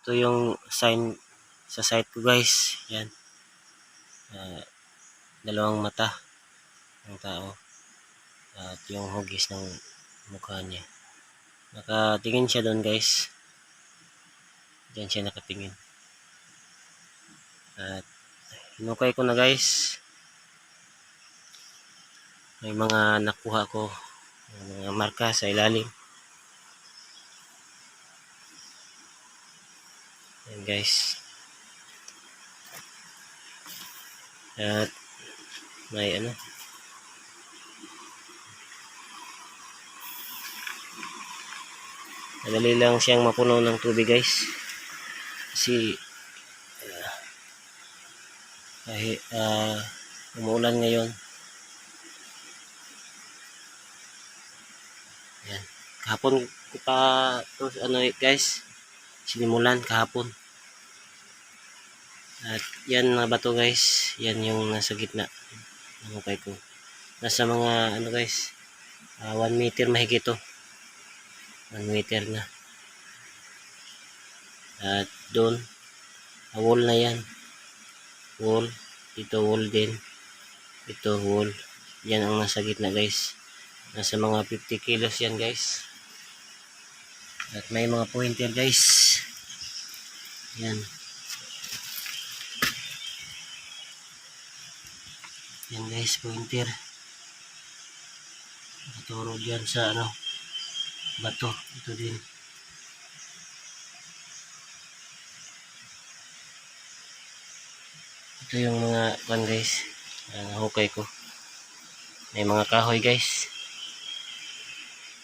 Ito yung sign sa site ko guys. Yan. Dalawang mata ng tao. At yung hugis ng mukha niya. Nakatingin siya doon guys. Diyan siya nakatingin. At hinukay ko na guys. May mga nakuha ko. Mga marka sa ilalim. Yan guys. At may madali lang siyang mapuno ng tubig guys. Kasi kahit umuulan ngayon. Yan. Kahapon ko pa to guys. Sinimulan kahapon. At yan na bato guys. Yan yung nasa gitna ng hukay ko. Nasa mga guys. 1 meter mahigit to. 1 meter na. At doon wall na yan. Wall. Ito wall din. Ito wall. Yan ang nasa gitna guys. Nasa mga 50 kilos yan guys. At may mga pointer guys. Yan. Yan guys, pointer. Naturo dyan sa bato. Ito din. Ito yung mga guys. Hukay ko. May mga kahoy guys.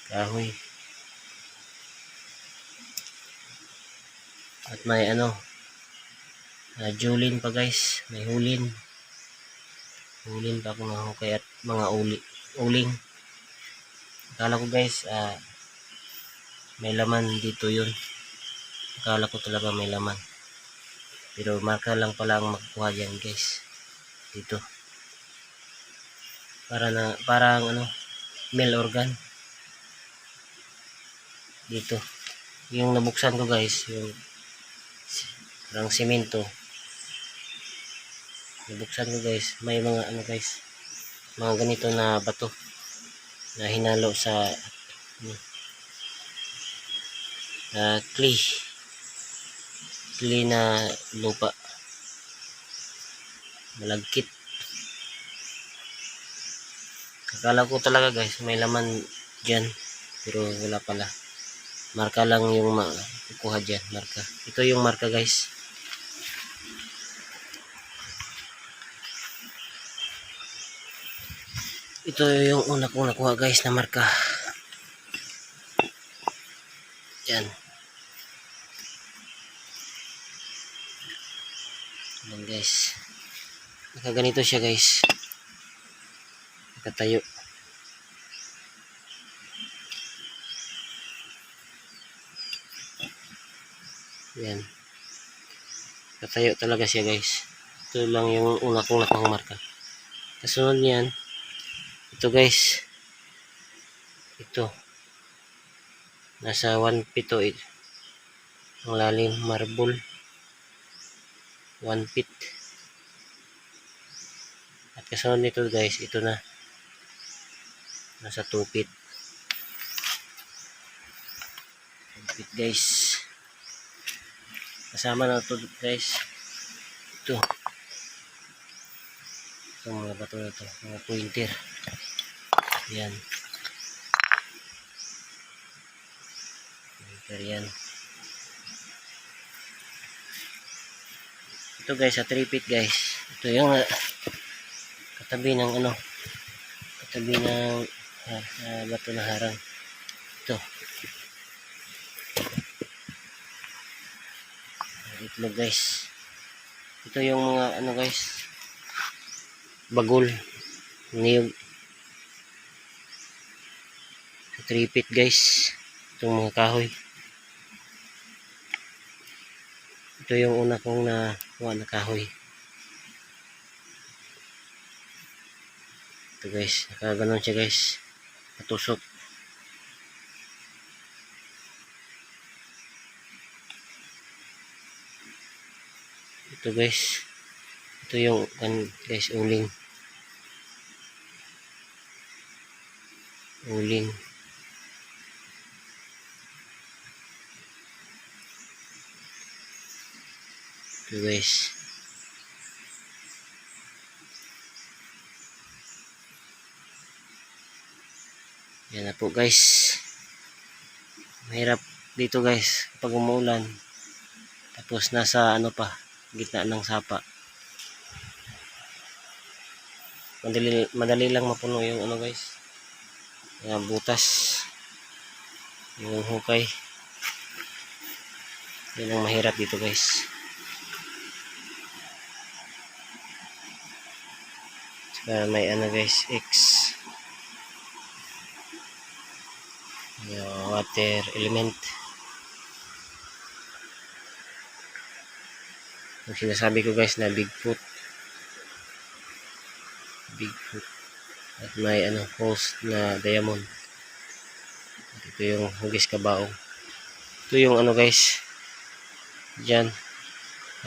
Kahoy. At may julin pa guys. May hulin. Hulin pa akong hukay at mga uling. Akala ko guys, may laman dito yun. Akala ko talaga may laman. Pero marka lang pala ang makukuha dyan guys. Dito. Parang male organ. Dito. Yung nabuksan ko guys, yung parang semento. Nabuksan ko guys, may mga guys, mga ganito na bato na hinalo sa clay na lupa, malagkit. Akala ko talaga guys may laman dyan, pero wala pala. Marka lang yung makukuha dyan, marka. Ito yung marka guys. Ito yung una kong nakuha guys na marka. Yan. Yan guys. Nakaganito siya guys. Nakatayo. Yan. Nakatayo talaga siya guys. Ito lang yung una kong nakuha marka. Kasunod niyan. Ito guys. Ito. Nasa 1 feet to it. Ang lalim, marble. 1 feet. At kasunod nito guys, ito na. Nasa 2 feet. 2 feet guys. Kasama na ito guys. Ito. Ito mga bato na ito. Mga pointer. Yan. Pointer yan. Ito guys, sa 3 feet guys. Ito yung katabi ng katabi ng bato na harang. Ito. Itlog guys. Ito yung mga guys. Bagol. Niyog. 3 feet guys. Itong mga kahoy. Ito yung una kong nakuha na kahoy. Ito guys, nakaganon siya guys. Patusok. Ito guys. Ito yung guys, uling. Uling. Ito guys. Yan na po guys. Mahirap dito guys kapag umuulan. Tapos nasa ano pa, gitna ng sapa. Madali lang mapuno yung ano guys. Yung butas. Yung hukay. Yan ang mahirap dito guys. Saka may ano guys, X. Yung water element. Yung sinasabi ko guys na Bigfoot. At may ano, host na diamond. At ito yung hugis kabaong. Ito yung ano guys. Diyan.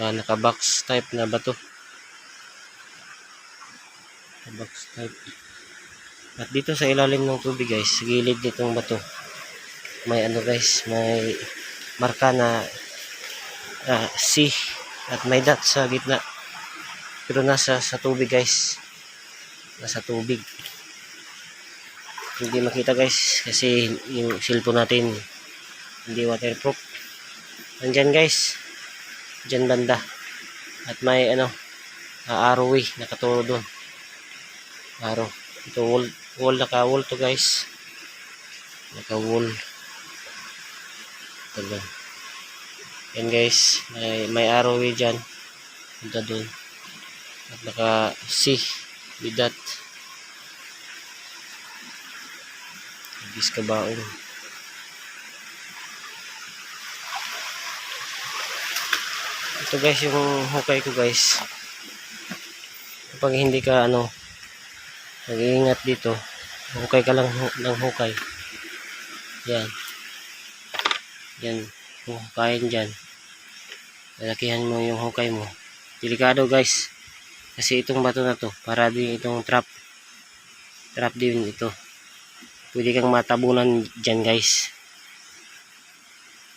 Naka-box type na bato. Naka-box type. At dito sa ilalim ng tubig guys, sa gilid nitong bato, may ano guys, may marka na C at may dot sa gitna. Pero nasa sa tubig guys. Nasa tubig. Hindi makita guys kasi yung cellphone natin hindi waterproof. Nandyan guys. Diyan banda. At may ano, arrow nakaturo doon. Arrow. Ito wall naka-wall to guys. Naka-wall. Ito doon. Yan guys, may arrow dyan. Punta doon. At naka-C with that. Hugis kabaong. Ito guys yung hukay ko guys. Kapag hindi ka ano, nag-iingat dito, hukay ka lang ng hukay. Yan. Yan. Hukayin dyan. Lalakihan mo yung hukay mo. Delikado guys. Kasi itong bato na to, para din itong trap. Trap din ito. Pwede kang matabunan dyan guys.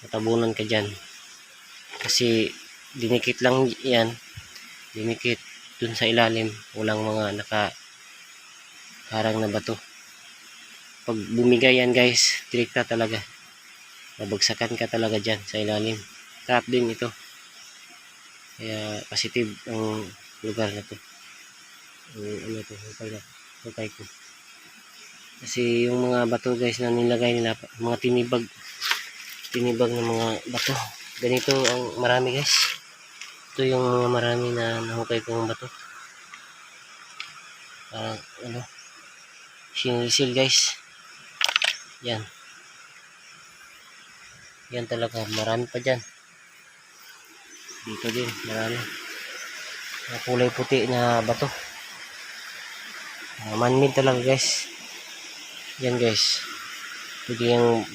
Matabunan ka dyan. Kasi dinikit lang yan. Dinikit dun sa ilalim. Walang mga nakaharang na bato. Pag bumigay yan guys, direkta talaga. Mabagsakan ka talaga dyan sa ilalim. Trap din ito. Kaya positive ang lugar na to. Ano to, hukay ko. Kasi yung mga bato guys na nilagay nila, mga tinibag na mga bato. Ganito ang marami guys. Ito yung mga marami na nahukay kong bato. Ano, sinisil guys. Yan. Yan talaga, marami pa dyan. Dito din, marami. Kulay puti na bato. Man-made talaga guys. Yan guys. Pwede yung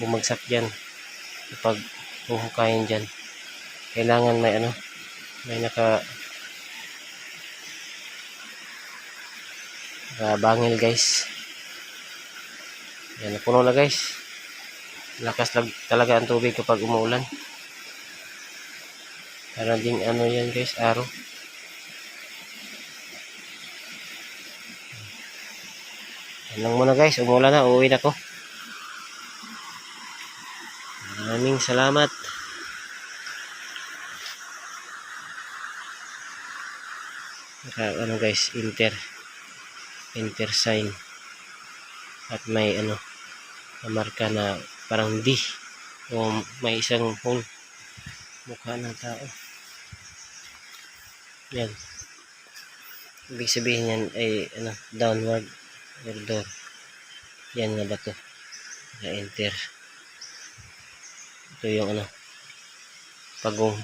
bumagsak dyan. Kapag huhukayin dyan. Kailangan may may bangil guys. Yan, napuno na guys. Lakas talaga ang tubig kapag umuulan. Para ding yan guys, araw. Yan lang muna guys, umuulan na, uuwi na ko. Maraming salamat. Guys, enter sign. At may marka na parang D o may isang hole, mukha ng tao. Yan, ibig sabihin yan ay downward or door. Yan nga ba to, enter. Ito yung pagong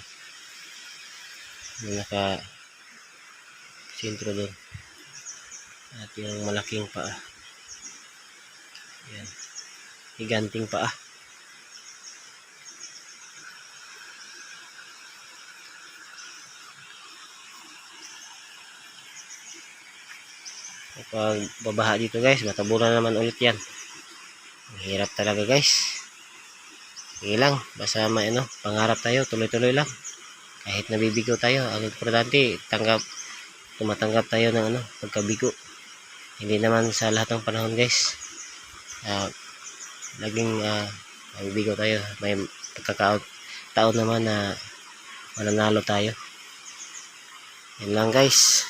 na naka sentro doon. At yung malaking paa. Yan, higanting paa. Kapag babaha dito guys, matabunan naman ulit yan. Ang hirap talaga guys. Sige lang, basta pangarap tayo, tuloy-tuloy lang. Kahit nabibigo tayo, ang importante, tumatanggap tayo ng pagkabigo. Hindi naman sa lahat ng panahon guys, laging nabibigo tayo. May pagkakataon naman na mananalo tayo. Yan lang guys.